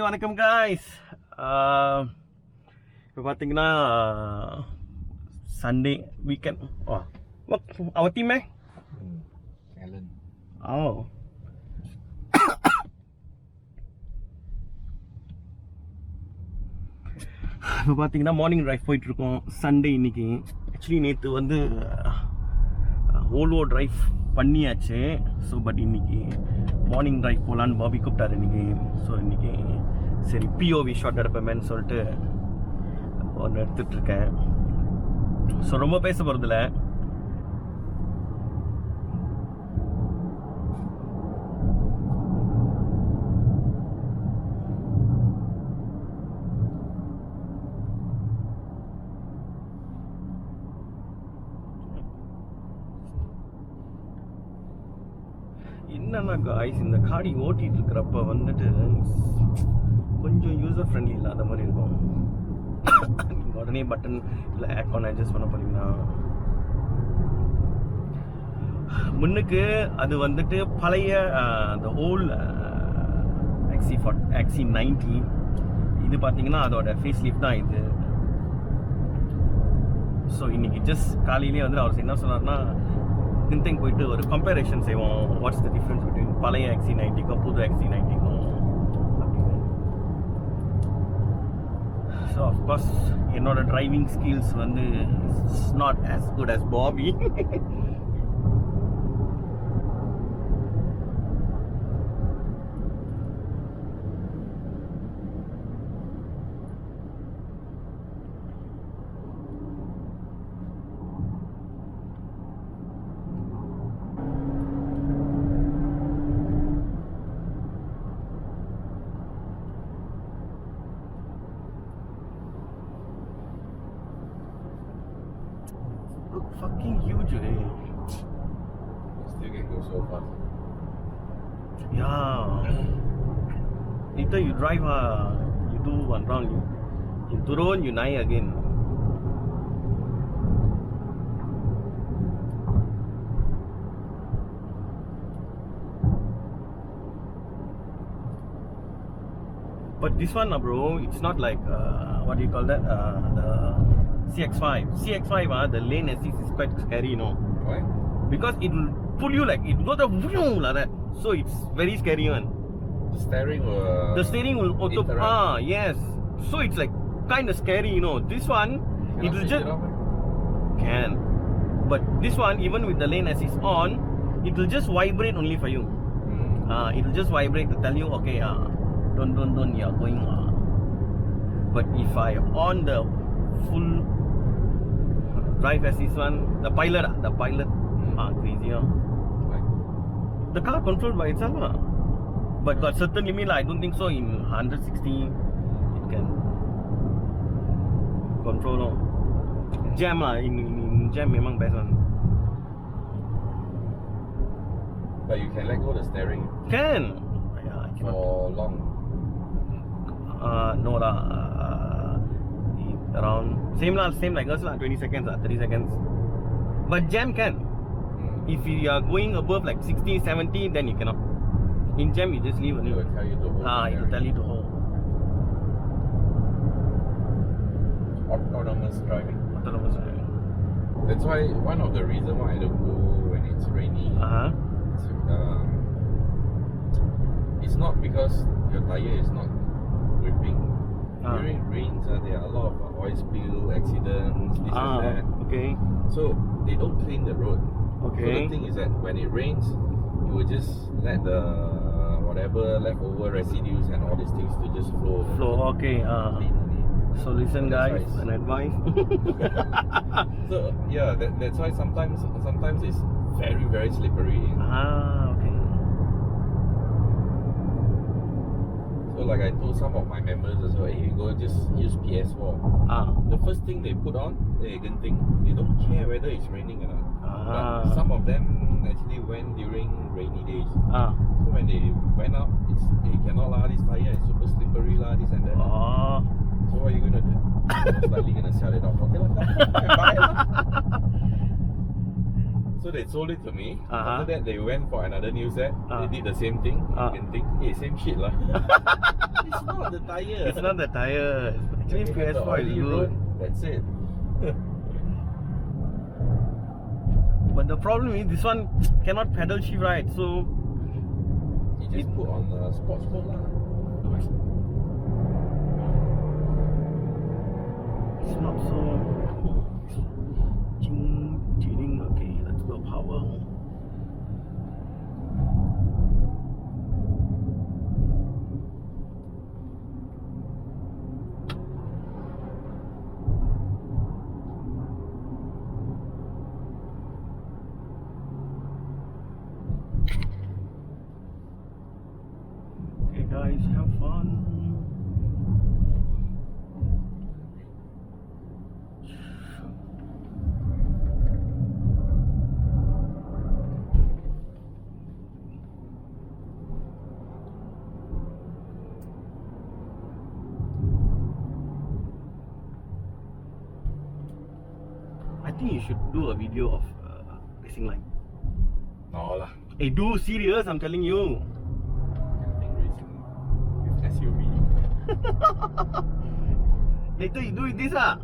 வணக்கம் guys. இப்போ பார்த்தீங்கன்னா Sunday weekend. What our team Alan. இப்போ பார்த்தீங்கன்னா மார்னிங் டிரைவ் போயிட்டு இருக்கோம். சண்டே இன்னைக்கு. ஆக்சுவலி நேற்று வந்து Volvo டிரைவ் பண்ணியாச்சு. ஸோ பட் இன்னைக்கு மார்னிங் டிரைவ் போகலான்னு பாபி கூப்பிட்டாரு இன்னைக்கு. ஸோ இன்னைக்கு சரி பிஓவி ஷாட் எடுப்பேன்னு சொல்லிட்டு ஒன்று எடுத்துட்ருக்கேன். ஸோ ரொம்ப பேச போகிறதில்ல. என்னன்னா காய்ஸ், இந்த காடி ஓட்டிகிட்டு இருக்கிறப்ப வந்துட்டு கொஞ்சம் யூசர் ஃப்ரெண்ட்லி இல்லாத மாதிரி இருக்கும். நீங்கள் உடனே பட்டன் இல்லை ஏர்கான் அட்ஜஸ்ட் பண்ண போறீங்கன்னா முன்னுக்கு அது வந்துட்டு பழைய அந்த ஓல்ட் XC90. இது பார்த்தீங்கன்னா அதோட ஃபேஸ் லிஃப்ட் தான் இது. ஸோ இன்னைக்கு ஜஸ்ட் காலையிலேயே வந்து அவர் என்ன சொன்னார்னா, திங்க் போயிட்டு ஒரு கம்பேரிஷன் செய்வோம். வாட்ஸ் த டிஃப்ரென்ஸ் பிட்வீன் பழைய XC90க்கும் புது XC90க்கும் அப்படின்னு. ஸோ அஃப்கோர்ஸ் என்னோட டிரைவிங் ஸ்கில்ஸ் வந்து it's not as good as Bobby. Fucking huge, eh? Still can go so fast. Yeah. Later you drive, you do one round, you turun, you naik again. But this one, bro, it's not like what do you call that? The CX5, the lane assist is quite scary, you know. Why? Because it will pull you like it goes like that. So it's very scary one. The steering will auto. Yes. So it's like kind of scary, you know. This one it will just can, but this one even with the lane assist on, it will just vibrate only for you. It will just vibrate to tell you, okay, don't, you are going. But if I on the full drive assist one, the pilot, crazy, the car controlled by itself, but got certain limit, I don't think so. In 160 it can control, no. Jam in jam memang best one. But you can let go the steering. Can. Yeah, I cannot. For long. No lah. Around same like us lah, 20 seconds 30 seconds. But jam can. If you are going above like 60 70, then you cannot. In jam you just leave only. It will tell you to hold. It will tell you to hold. Autonomous driving. That's why one of the reason why I don't go when it's rainy. It's not because your tire is not gripping. During rains, there are a lot of oil spill accidents, this and that. Okay. So they don't clean the road. Okay. So the thing is that when it rains, you will just let the whatever leftover residues and all these things to just flow. Okay. So listen, guys, an advice. So yeah, that's why sometimes it's very very slippery. Okay. So like I told some of my members as well, hey, go just use PS4. The first thing they put on, Genting. They don't care whether it's raining or not. But some of them actually went during rainy days. So when they went out, it's cannot lah, this tire is super slippery lah, this and that. So what are you gonna do? Most likely gonna sell it off. Okay lah, bye lah. So they sold it to me. After that, they went for another new set. They did the same thing. Genting. Hey, same shit lah. It's not the tire. It's not the tire. Actually, PS4 is good. That's it. But the problem is this one cannot pedal shift, right? So you just put on the sports mode lah. It's not so. Okay, let's go power. Okay, guys, have fun. I think you should do a video of racing line. No lah. Hey, do serious, I'm telling you. Genting racing with SUV. Later you do with this ah.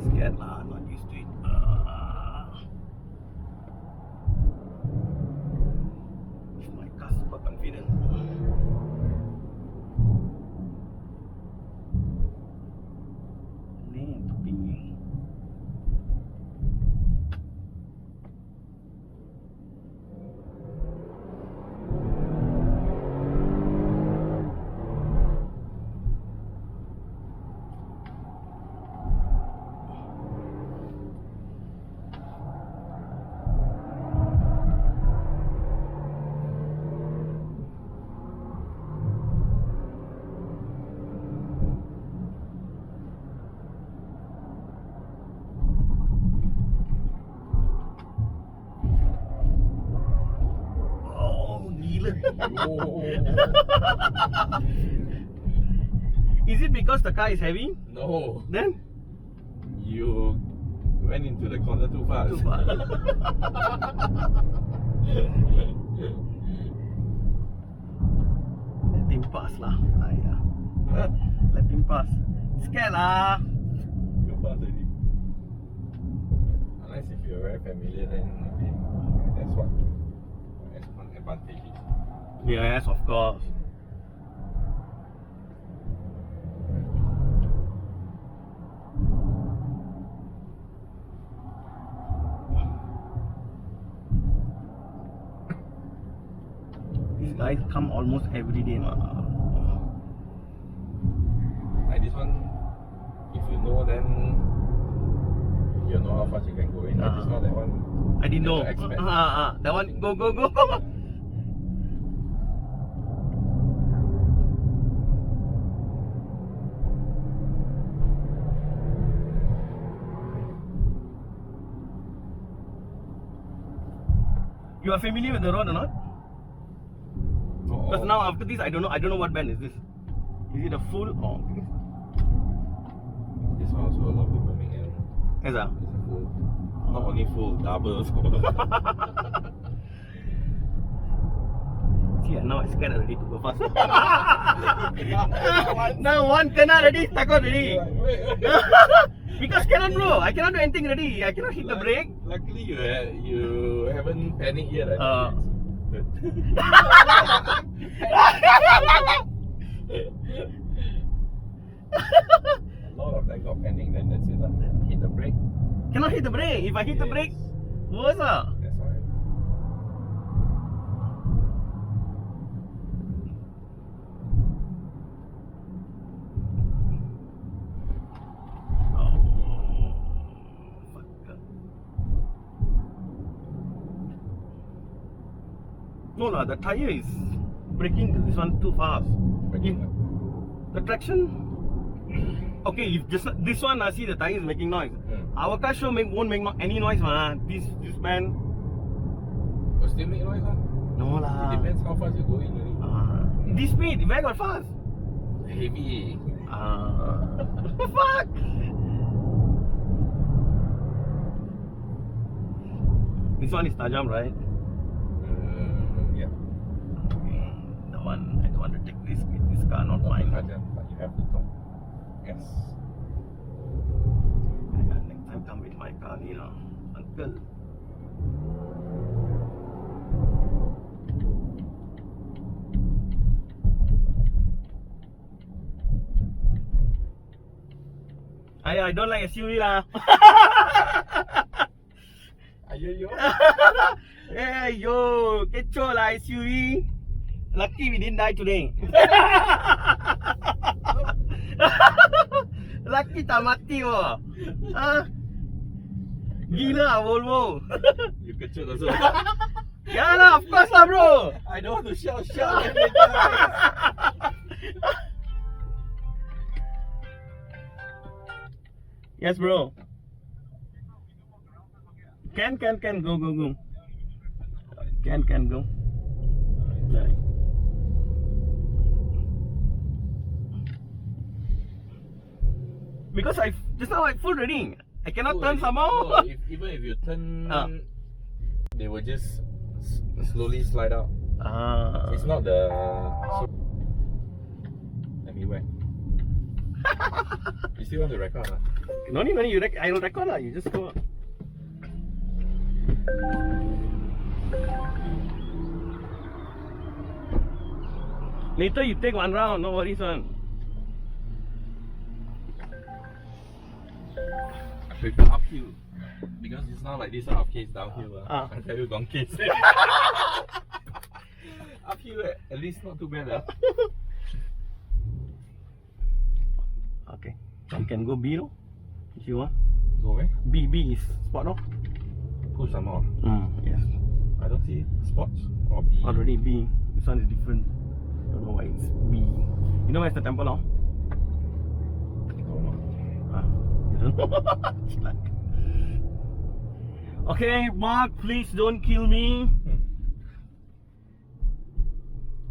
Scared lah, not used to it. My car super confident. Ni tepi. Is it because the car is heavy? No. Then? You went into the corner too fast. Too fast. Let him pass lah. Let him pass. Scared lah. Too fast already. Unless if you're very familiar, then okay, that's one advantage. Yes, of course. These guys come almost every day, ma. Like this one, if you know, then you know how fast you can go in. It's not that one. I didn't know. That one, go. You are familiar with the road or not? Because now after this, I don't know what band is this. Is it a full or? This one also a lot of people make it. Yes, It's a full. Not only full, double. Yeah. now I scared already to go fast. Now one kena already, stuck out already. Because cannot bro, I cannot do anything already. I cannot hit the brake. Luckily you haven't panicked yet. A lot of them got panic, then that's it. Hit the brake. Cannot hit the brake. If I hit the brake, worse. That's why. No lah, the tire is braking this one too fast. Braking. The traction. Okay, if just this one, I see the tire is making noise. Our car sure won't make any noise, man. This man. Will still make noise, huh? No lah. It depends how fast you go in. Really. This speed, where got fast? Heavy. Fuck. This one is Tajam, right? Yeah. The one I don't want to take risk with this car, not mine. But you have to talk. Yes. Next time come with my car, you know, uncle. I don't like SUV lah. Ayo. Hey yo, kecoh lah SUV. Lucky we didn't die today. Lucky tak mati wah. Gila Volvo. You kecut also. Ya lah, of course lah bro. I don't want to shout. Yes bro. Can go. Can go. Right. Because just now I full reading. I cannot turn somehow. No, even if you turn, they will just slowly slide out. It's not the. Let me whack. You still want to record? No need. I will record lah. You just go. Later you take one round. No worries one. I prefer uphill because it's not like this uphill, downhill. I tell you, gone case. Uphill at least not too bad. Okay, you can go B no? If you want. Go where? B is spot no? Push some more. Yes. I don't see spots or B. Already B. This one is different. Don't know why it's B. You know where's the temple now? Don't know. You don't know? Okay, Mark, please don't kill me.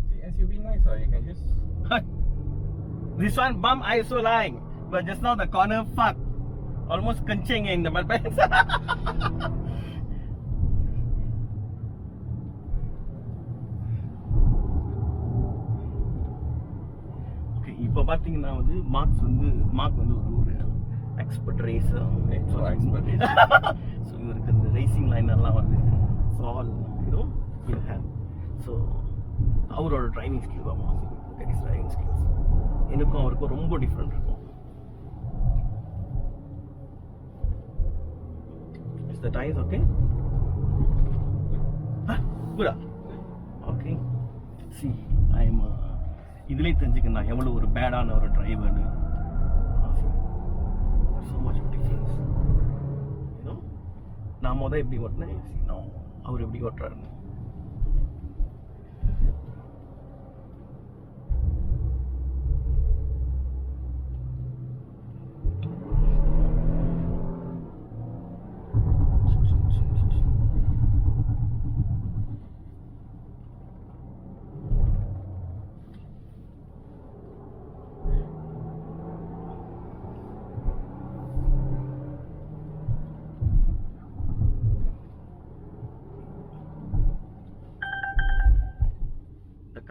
See, SUV nice, or you can just. This one bump I also like, but just now the corner fuck. Almost kencing in the mud pants. Okay, இப்போ பாத்தீங்கன்னா வந்து mark வந்து ஒரு expert racer. Expert. So இவருக்கு இந்த racing line எல்லாம் வந்து it's all, you know, in hand. So அவரோட driving skill தான் mass. That is driving skills. எனக்கும் அவருக்கும் ரொம்ப டிஃபரெண்ட் இருக்கும். Is the tires okay? Good. Okay. See, I am இதுலயே தெரிஞ்சுக்கணும் நான் எவ்வளவு ஒரு பேடான ஒரு டிரைவர்னு. So much of difference. You know? நான் மொத எப்படி ஓட்டினேன், அவர் எப்படி ஓட்டுறாருன்னு.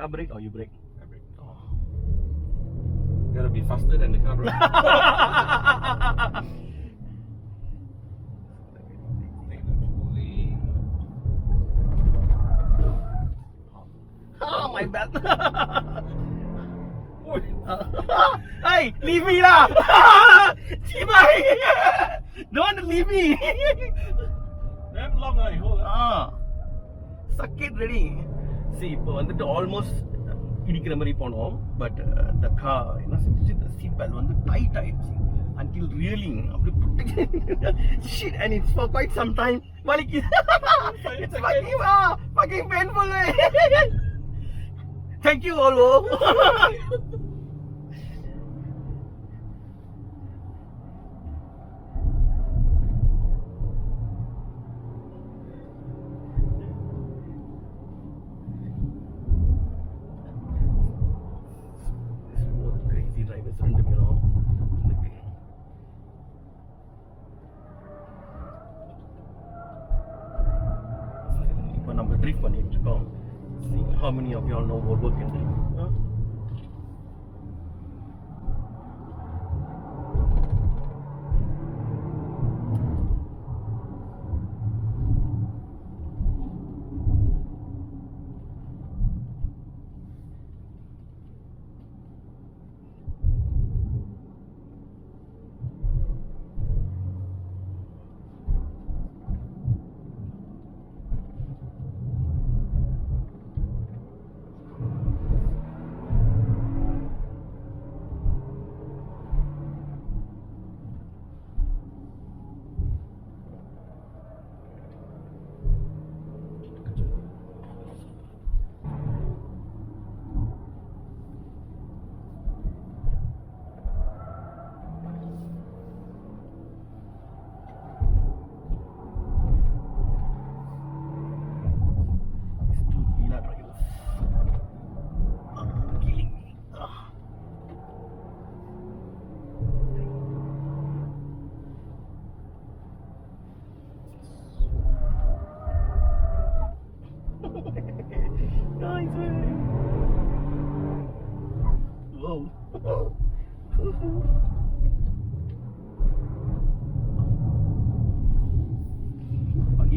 car brake or you brake? I brake. Oh. Gotta be faster than the car, bro. Oh, my bad. Hey, leave me lah. Cibai. Don't want to leave me. Damn long, I hold. Sakit ready. See, இப்போ வந்துட்டு almost இடிக்கிற மாதிரி போனோம். But the car, the seat belt வந்து tight ஆயிடுச்சு. Until really, shit, and it's for quite some time. It's fucking painful. Thank you, Volvo. Crazy drivers ரெண்டு பேரும் இப்போ நம்ம ட்ரிஃப்ட் பண்ணிட்டு இருக்கோம். See how many of y'all know Volvo can drive? Huh?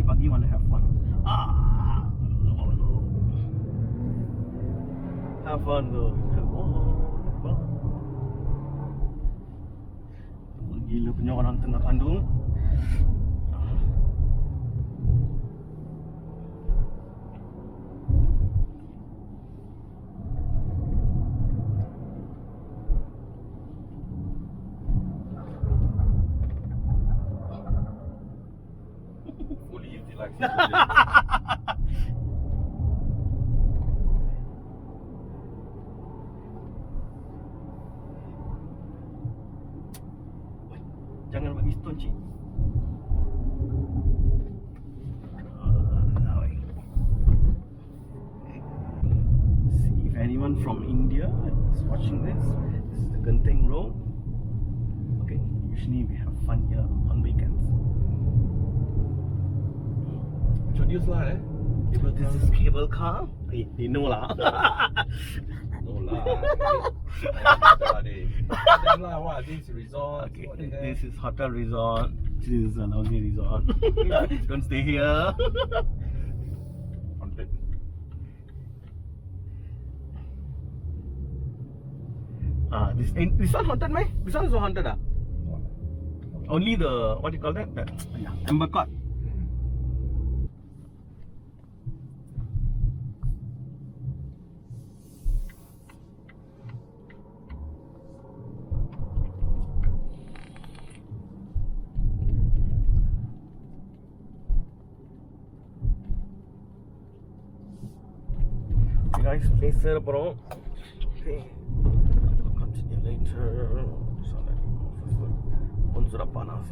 Buggy want to have fun. Oh no. Have fun though. Gila punya orang tengah kandung. Jangan bagi stone cik. See if anyone from India is watching this. This is the Genting Road. Okay, usually we have fun here on weekends. Introduce lah, This is cable car. They know lah. No lah. What? This resort. Okay, this is hotel resort. This is a lousy resort. Don't stay here. Haunted. This one haunted, mate? This one is so haunted, ah? Only the, what do you call that? Amber Court. Guys, place here அப்புறம் okay, I'll continue later. Once sudah panas.